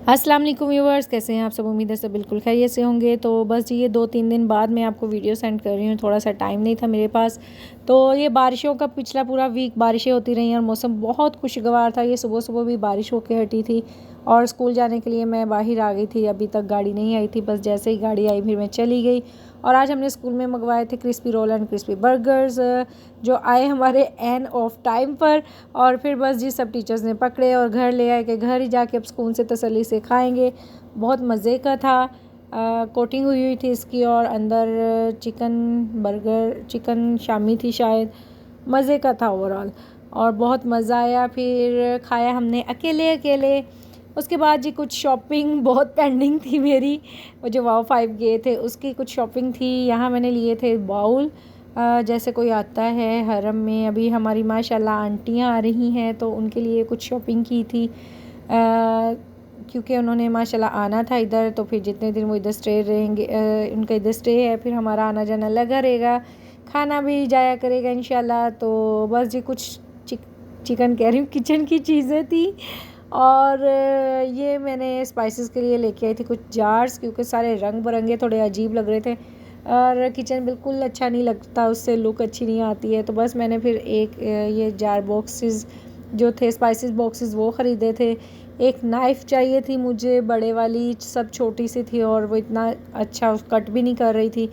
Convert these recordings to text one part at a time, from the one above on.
अस्सलाम वालेकुम व्यूअर्स, कैसे हैं आप सब। उम्मीद है सब बिल्कुल खैरियत से होंगे। तो बस जी ये 2-3 दिन बाद मैं आपको वीडियो सेंड कर रही हूँ। थोड़ा सा टाइम नहीं था मेरे पास। तो ये बारिशों का पिछला पूरा वीक बारिशें होती रही और मौसम बहुत खुशगवार था। ये सुबह सुबह भी बारिश होकर हटी थी और स्कूल जाने के लिए मैं बाहर आ गई थी। अभी तक गाड़ी नहीं आई थी, बस जैसे ही गाड़ी आई फिर मैं चली गई। और आज हमने स्कूल में मंगवाए थे crispy roll and crispy burgers, जो आए हमारे एंड ऑफ टाइम पर। और फिर बस जी सब टीचर्स ने पकड़े और घर ले आए कि घर ही जाके अब सुकून से तसल्ली से खाएंगे। बहुत मज़े का था। कोटिंग हुई हुई थी इसकी और अंदर चिकन बर्गर, चिकन शामी थी शायद। मज़े का था ओवरऑल और बहुत मज़ा आया। फिर खाया हमने अकेले अकेले। उसके बाद जी कुछ शॉपिंग बहुत पेंडिंग थी मेरी। वो जो वाओ 5 गए थे उसकी कुछ शॉपिंग थी। यहाँ मैंने लिए थे बाउल, जैसे कोई आता है हरम में। अभी हमारी माशाल्लाह आंटियाँ आ रही हैं तो उनके लिए कुछ शॉपिंग की थी, क्योंकि उन्होंने माशाल्लाह आना था इधर। तो फिर जितने दिन वो इधर स्टे रहेंगे, उनका इधर स्टे है, फिर हमारा आना जाना लगा रहेगा, खाना भी जाया करेगा इंशाल्लाह। तो बस जी कुछ चिकन कह रही हूँ, किचन की चीज़ें थी। और ये मैंने स्पाइसेस के लिए लेके आई थी कुछ जार्स, क्योंकि सारे रंग बिरंगे थोड़े अजीब लग रहे थे और किचन बिल्कुल अच्छा नहीं लगता, उससे लुक अच्छी नहीं आती है। तो बस मैंने फिर एक ये जार बॉक्सेस जो थे, स्पाइसेस बॉक्सेस, वो ख़रीदे थे। एक नाइफ़ चाहिए थी मुझे बड़े वाली, सब छोटी सी थी और वो इतना अच्छा कट भी नहीं कर रही थी।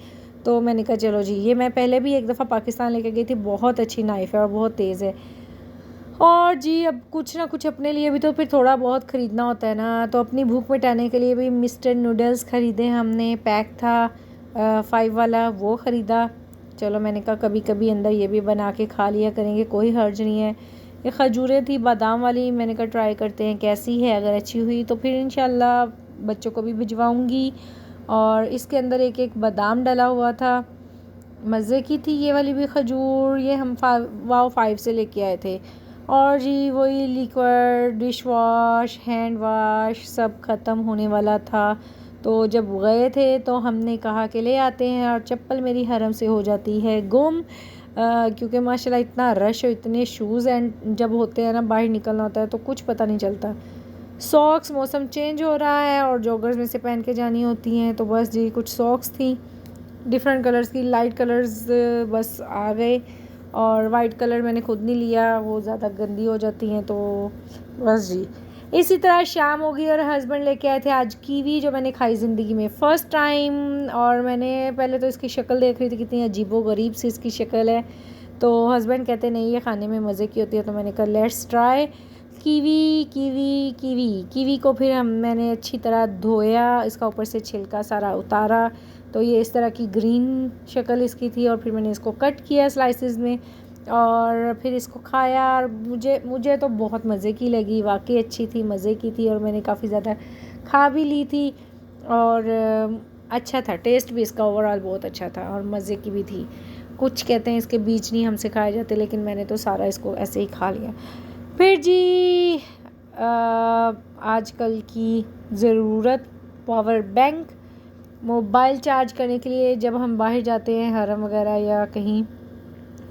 तो मैंने कहा चलो जी, ये मैं पहले भी एक दफ़ा पाकिस्तान लेके गई थी। बहुत अच्छी नाइफ़ है और बहुत तेज़ है। और जी अब कुछ ना कुछ अपने लिए भी तो फिर थोड़ा बहुत ख़रीदना होता है ना। तो अपनी भूख मिटाने के लिए भी मिस्टर नूडल्स ख़रीदे हमने। पैक था 5 वाला, वो ख़रीदा। चलो मैंने कहा कभी कभी अंदर ये भी बना के खा लिया करेंगे, कोई हर्ज नहीं है। ये खजूरें थी बादाम वाली, मैंने कहा ट्राई करते हैं कैसी है, अगर अच्छी हुई तो फिर इंशाल्लाह बच्चों को भी भिजवाऊँगी। और इसके अंदर एक एक बादाम डला हुआ था, मज़े की थी ये वाली भी खजूर। ये हम वाओ 5 से लेके आए थे। और जी वही liquid dish wash, hand wash सब ख़त्म होने वाला था। तो जब गए थे तो हमने कहा कि ले आते हैं, और चप्पल मेरी हरम से हो जाती है गुम, क्योंकि माशाल्लाह इतना रश और इतने शूज़ एंड जब होते हैं ना, बाहर निकलना होता है तो कुछ पता नहीं चलता। सॉक्स, मौसम चेंज हो रहा है और जॉगर्स में से पहन के जानी होती हैं। तो बस जी कुछ सॉक्स थी डिफरेंट कलर्स की, लाइट कलर्स बस आ गए। और वाइट कलर मैंने खुद नहीं लिया, वो ज़्यादा गंदी हो जाती हैं। तो बस जी इसी तरह शाम होगी और हस्बैंड लेके आए थे आज कीवी, जो मैंने खाई ज़िंदगी में फ़र्स्ट टाइम। और मैंने पहले तो इसकी शक्ल देख रही थी, कितनी अजीबो गरीब सी इसकी शक्ल है। तो हस्बैंड कहते नहीं ये खाने में मज़े की होती है। तो मैंने कहा let's try kiwi kiwi kiwi. Kiwi को फिर मैंने अच्छी तरह धोया, इसका ऊपर से छिलका सारा उतारा। तो ये इस तरह की ग्रीन शक्ल इसकी थी। और फिर मैंने इसको कट किया स्लाइसेस में और फिर इसको खाया। और मुझे तो बहुत मज़े की लगी, वाकई अच्छी थी, मज़े की थी। और मैंने काफ़ी ज़्यादा खा भी ली थी और अच्छा था, टेस्ट भी इसका ओवरऑल बहुत अच्छा था और मज़े की भी थी। कुछ कहते हैं इसके बीज नहीं हमसे खाए जाते, लेकिन मैंने तो सारा इसको ऐसे ही खा लिया। फिर जी आजकल की ज़रूरत, पावर बैंक, मोबाइल चार्ज करने के लिए जब हम बाहर जाते हैं हरम वगैरह या कहीं,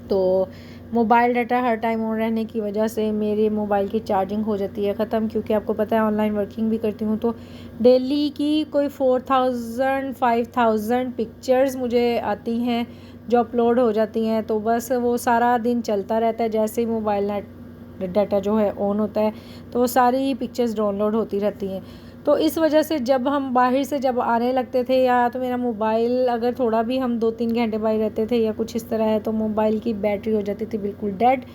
तो mobile data her time on रहने की वजह से मेरे मोबाइल की चार्जिंग हो जाती है ख़त्म। क्योंकि आपको पता है ऑनलाइन वर्किंग भी करती हूँ, तो डेली की कोई 4000 5000 पिक्चर्स मुझे आती हैं जो अपलोड हो जाती हैं। तो बस वो सारा दिन चलता रहता है, जैसे ही मोबाइल डाटा जो है ऑन होता है तो वो सारी पिक्चर्स डाउनलोड होती रहती हैं। तो इस वजह से जब हम बाहर से जब आने लगते थे, या तो मेरा मोबाइल अगर थोड़ा भी हम 2-3 घंटे बाहर रहते थे या कुछ इस तरह है, तो मोबाइल की बैटरी हो जाती थी बिल्कुल डेड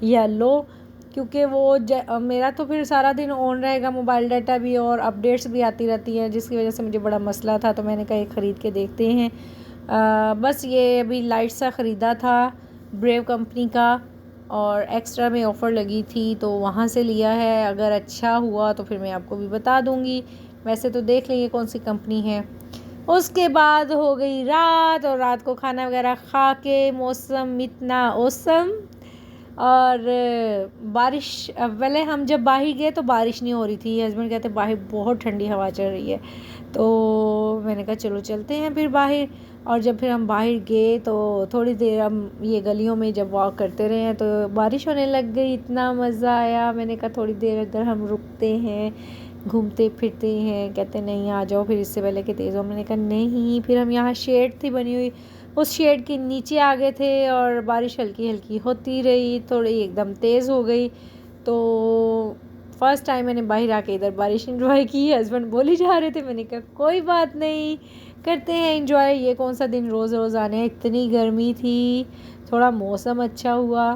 या लो। क्योंकि वो मेरा तो फिर सारा दिन ऑन रहेगा मोबाइल डाटा भी, और अपडेट्स भी आती रहती हैं, जिसकी वजह से मुझे बड़ा मसला था। तो मैंने कहा ये ख़रीद के देखते हैं। बस ये अभी लाइट सा ख़रीदा था ब्रेव कंपनी का, और एक्स्ट्रा में ऑफ़र लगी थी तो वहाँ से लिया है। अगर अच्छा हुआ तो फिर मैं आपको भी बता दूँगी। वैसे तो देख लेंगे कौन सी कंपनी है। उसके बाद हो गई रात, और रात को खाना वगैरह खा के मौसम इतना औसम। और बारिश, पहले हम जब बाहर गए तो बारिश नहीं हो रही थी। हस्बैंड कहते बाहर बहुत ठंडी हवा चल रही है। तो मैंने कहा चलो चलते हैं फिर बाहर। और जब फिर हम बाहर गए तो थोड़ी देर हम ये गलियों में जब वॉक करते रहे तो बारिश होने लग गई, इतना मज़ा आया। मैंने कहा थोड़ी देर अगर हम रुकते हैं घूमते फिरते हैं, कहते नहीं आ जाओ फिर इससे पहले कि तेज़ हो। मैंने कहा नहीं, फिर हम यहाँ शेड थी बनी हुई, उस शेड के नीचे आ गए थे और बारिश हल्की हल्की होती रही, थोड़ी एकदम तेज़ हो गई। तो फर्स्ट टाइम मैंने बाहर आके इधर बारिश एंजॉय की। हस्बैंड बोली जा रहे थे, मैंने कहा कोई बात नहीं, करते हैं एंजॉय, ये कौन सा दिन रोज़ रोज़ आने हैं। इतनी गर्मी थी, थोड़ा मौसम अच्छा हुआ,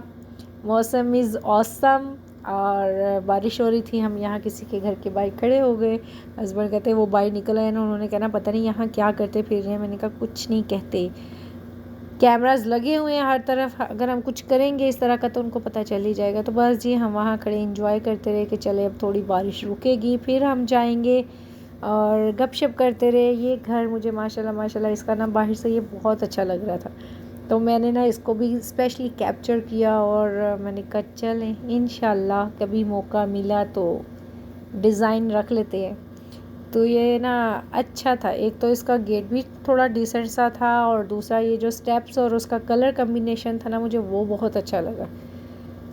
मौसम इज़ ऑसम, और बारिश हो रही थी। हम यहाँ किसी के घर के बाहर खड़े हो गए। हस्बैंड कहते वो बाहर निकल आए ना, उन्होंने कहना पता नहीं यहाँ क्या करते फिर रहे हैं। मैंने कहा कुछ नहीं कहते, कैमरास लगे हुए हैं हर तरफ, अगर हम कुछ करेंगे इस तरह का तो उनको पता चल ही जाएगा। तो बस जी हम वहाँ खड़े एंजॉय करते रहे कि चले अब थोड़ी बारिश रुकेगी फिर हम जाएंगे, और गपशप करते रहे। ये घर मुझे माशाल्लाह माशाल्लाह इसका ना बाहर से ये बहुत अच्छा लग रहा था, तो मैंने ना इसको भी स्पेशली कैप्चर किया। और मैंने कहा चलें इंशाल्लाह कभी मौका मिला तो डिज़ाइन रख लेते हैं। तो ये ना अच्छा था, एक तो इसका गेट भी थोड़ा डिसेंट सा था, और दूसरा ये जो स्टेप्स और उसका कलर कम्बिनेशन था ना, मुझे वो बहुत अच्छा लगा।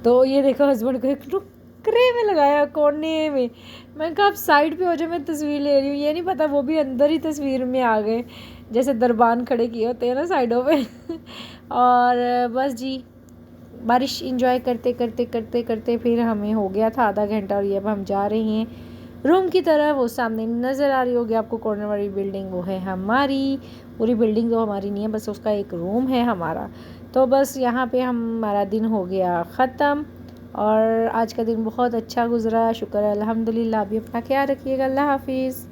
तो ये देखो हस्बैंड को एक नुक्करे में लगाया, कोने में। मैं कहा आप साइड पे हो जाओ, मैं तस्वीर ले रही हूँ। ये नहीं पता वो भी अंदर ही तस्वीर में आ गए, जैसे दरबान खड़े किए होते हैं ना साइडों पे। और बस जी बारिश इंजॉय करते करते करते करते फिर हमें हो गया था आधा घंटा, और ये अब हम जा रहे हैं रूम की तरफ। वो सामने नज़र आ रही होगी आपको कॉर्नर वाली बिल्डिंग, वो है हमारी। पूरी बिल्डिंग तो हमारी नहीं है, बस उसका एक रूम है हमारा। तो बस यहाँ पे हमारा दिन हो गया ख़त्म, और आज का दिन बहुत अच्छा गुजरा, शुक्र अल्हम्दुलिल्लाह। अभी अपना ख्याल रखिएगा, अल्लाह हाफिज़।